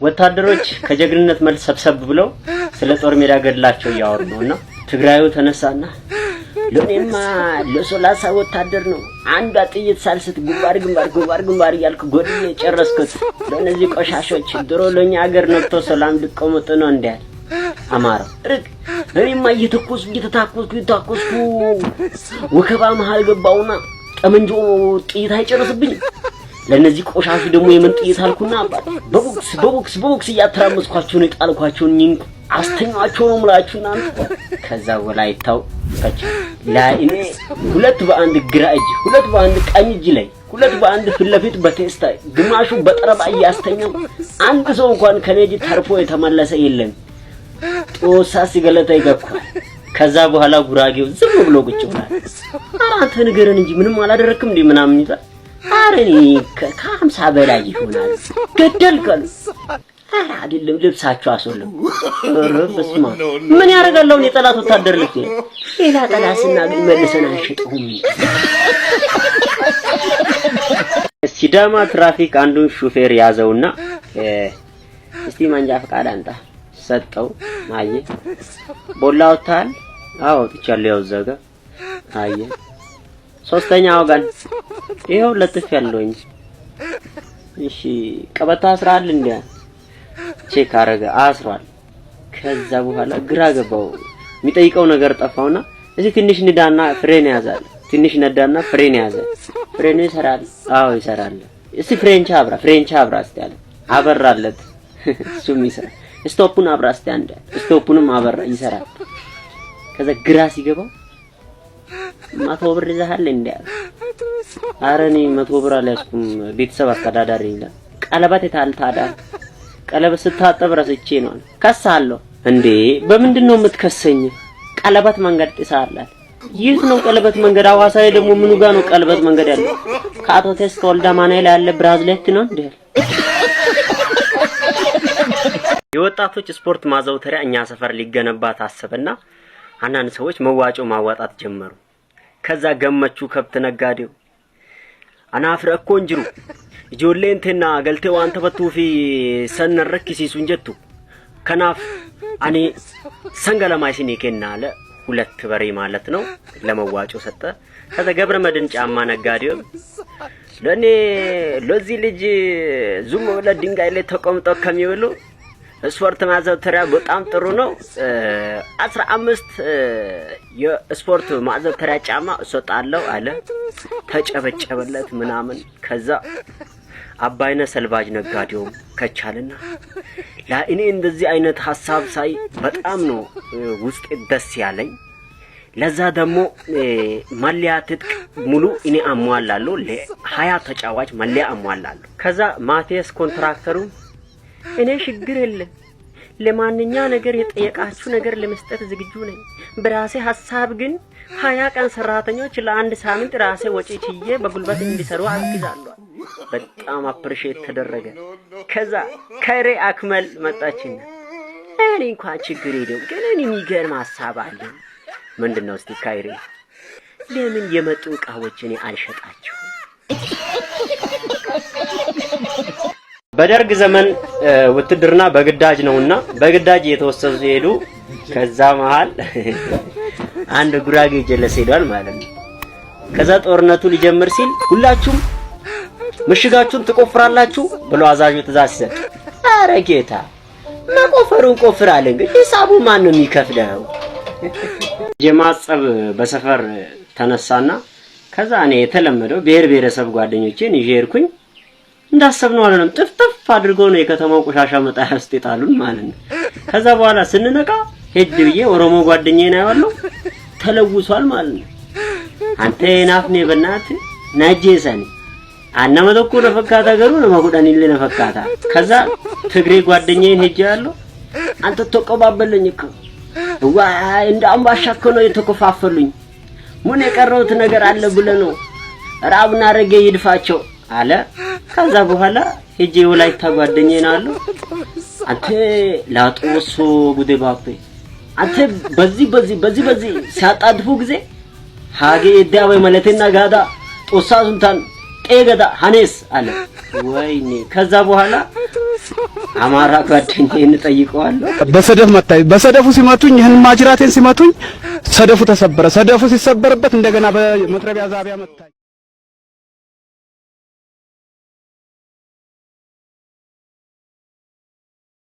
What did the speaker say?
ወታደሮች ከጀግንነት መልስ ሰብሰብ ብለው ስለ ጦር ሜዳ ገድላቸው ያወሩ ነውና ትግራዩ ተነሳና ለኔማ ለሶላሳ ወታደር ነው አንድ ጥይት ሳልስት ግንባር ያልኩ ጎድኔ ጨረስኩት ለነዚህ ቆሻሾች ድሮ ለኛ ሀገር ነጥቶ ሰላም ልቆመጥ ነው እንዴ አማራ ርግ እኔማ እየተታኮስኩ ወከባ መሃል ገባውና ጠመንጆ ጥይት አይጨርስብኝ ለነዚህ ቆሻሹ ደግሞ የምን ጥይት አልኩና አባቴ በቦክስ ያተራመስኳቸው ነው ጣልኳቸው ኝን አስተኛቸው ነው ሙላችሁና ከዛ ወላይታው ፈጭ ላይኔ ሁለት በአንድ ግራ እጅ ሁለት በአንድ ቀኝ እጅ ላይ ሁለት በአንድ ፍለፊት በቴስታ ግማሹ በጠረባ ያስተኛው አንድ ሰው እንኳን ከነጂ ተርፎ የተመለሰ የለም ጦሳ ሲገለታ ይገኳል ከዛ በኋላ ጉራጌው ዝም ብሎ ቁጭ ብሏል አራንተ ንገረን እንጂ ምንም አላደረክም እንዴ ምናምን ይጣ አረኒ ከ50 በላይ ይሆናል ገደልከል አይደለም ልብሳቸው አሶልም ረብስማ ምን ያረጋለው የጠላት ወታደር ልክ ሌላ ጠላስና መልሰና አሽጡም ሲዳማ ትራፊክ አንዱን ሹፌር ያዘውና እስቲ ማንጃ ፈቃድ አንጣ ሰጠው ማየ ቦላውታል አዎ ጥቻለሁ ዘጋ አየ ሶስተኛው ጋር ይሄው ለጥፍ ያለውኝ እሺ ቀበታ አስራል እንዴ ቼክ አረጋ አስሯል ከዛ በኋላ ግራ ገባው የሚጠይቀው ነገር ጠፋውና እዚህ ትንሽ ንዳና ፍሬን ያዛል ትንሽ ነዳና ፍሬን ያዘ ፍሬኑ ይሰራል አዎ ይሰራል እስቲ ፍሬንቻ አብራ አስታለ አበራለት እሱም ይሰራል ስቶፑን አብራ አስታንደ ስቶፑንም አበራ ይሰራል ከዛ ግራ ሲገባው 100 ብር ይዘሃል እንዴ አረኒ 100 ብር አልያዝኩም ቤተሰብ አስተዳዳሪ ይላል ቀለበት የታልታዳ ቀለበት ስታጠብ ረስቼ ነው ከሳለሁ እንዴ በምንድነው የምትከሰኝ ቀለበት መንገድ ጥሳላል ይህ ነው ቀለበት መንገድ አዋሳይ ደግሞ ምኑ ጋር ነው ቀለበት መንገድ ያለው ከአቶ ቴስት ወልዳ ማናይል ያለ ብራዝሌት ነው እንዴ የወጣቶች ስፖርት ማዘውተሪያ እኛ ሰፈር ሊገነባ ታሰበና አንዳንድ ሰዎች መዋጮ ማዋጣት ጀመሩ ከዛ ገመቹ ከብት ነጋዴው አናፍረ ኮንጅሩ ጆሌንተና ገልቴው አንተ በቱፊ ሰነረክሲሱ እንጀቱ ከናፍ አኔ ሰንገለማይሲኒ ከናለ ሁለት በሬ ማለት ነው ለመዋጮ ሰጠ ከዛ ገብረ መድን ጫማ ነጋዴው ለኔ ለዚህ ልጅ ዙም ወለ ድንጋይ ላይ ተቆምጦ ከሚውሉ ስፖርት ማዘውተሪያ በጣም ጥሩ ነው 15 የስፖርት ማዘውተሪያ ጫማ እሰጣለሁ አለ ተጨበጨበለት ምናምን ከዛ አባይነ ሰልባጅ ነጋዴው ከቻለና ለእኔ እንደዚህ አይነት ሐሳብ ሳይ በጣም ነው ውስጥ ደስ ያለኝ ለዛ ደግሞ ማሊያ ትጥቅ ሙሉ እኔ አሟላለሁ ለ20 ተጫዋች ማሊያ አሟላለሁ ከዛ ማቴስ ኮንትራክተሩ እኔ ችግር የለም ለማንኛ ነገር የጠየቃችሁ ነገር ለመስጠት ዝግጁ ነኝ በራሴ ሐሳብ ግን 20 ቀን ሰራተኞች ለአንድ ሳምንት ራሴ ወጪ ችዬ በጉልበት እንዲሰሩ አግዛለሁ በጣም አፕሪሺየት ተደረገ ከዛ ከሬ አክመል መጣችና እኔ እንኳን ችግር የለም ግን እኔ የሚገርም ሐሳብ አለ ምንድነው እስቲ ካይሬ ለምን የመጡ ቃዎችን አልሸጣቸው በደርግ ዘመን ውትድርና በግዳጅ ነውና በግዳጅ የተወሰዱ ሄዱ ከዛ መሃል አንድ ጉራጌ ጀለስ ሄዷል ማለት ነው ከዛ ጦርነቱ ሊጀምር ሲል ሁላችሁም ምሽጋችሁን ትቆፍራላችሁ ብሎ አዛዡ ትእዛዝ ሰጠ አረጌታ መቆፈሩን ቆፍራለ እንግዲህ ሂሳቡ ማን ነው የሚከፍለው የማጸብ በሰፈር ተነሳና ከዛ እኔ የተለመደው ብሔረሰብ ጓደኞቼን ይዤርኩኝ እንዳሰብነው አለንም ጥፍጥፍ አድርገው ነው የከተማው ቆሻሻ መጣያ ውስጥ የጣሉን ማለት ነው ከዛ በኋላ ስንነቃ ሄድ ብዬ ኦሮሞ ጓደኛዬ ነው ያለው ተለውሷል ማለት ነው አንተ ናፍኔ በእናት ናጄሰኒ አናመደኩ ለፈካታ ገሩ ነው ማጉዳኒል ለፈካታ ከዛ ትግሬ ጓደኛዬን ሄጄ ያለው አንተ ተቀባበለኝ እኮ ዋይ እንደ አምባሻኮ ነው የተከፋፈሉኝ ምን የቀረውት ነገር አለ ብለ ነው ራብና ረገ ይድፋቸው አለ ከዛ በኋላ ሄጄ ወላይታ ጓደኛዬ ነው አለው አንተ ላጦሶ ጉዴ ባፔ አንተ በዚህ ሲያጣድፉ ጊዜ ሃጌ ዳባይ ማለቴና ጋዳ ጦሳ ሱንታን ጤገዳ ሐኔስ አለ ወይኔ ከዛ በኋላ አማራ ጓደኛዬን ጠይቀዋለሁ። በሰደፍ መታኝ። በሰደፉ ሲመቱኝ ይሄን ማጅራቴን ሲመቱኝ ሰደፉ ተሰበረ። ሰደፉ ሲሰበርበት እንደገና በመጥረቢያ ዛቢያ መታኝ።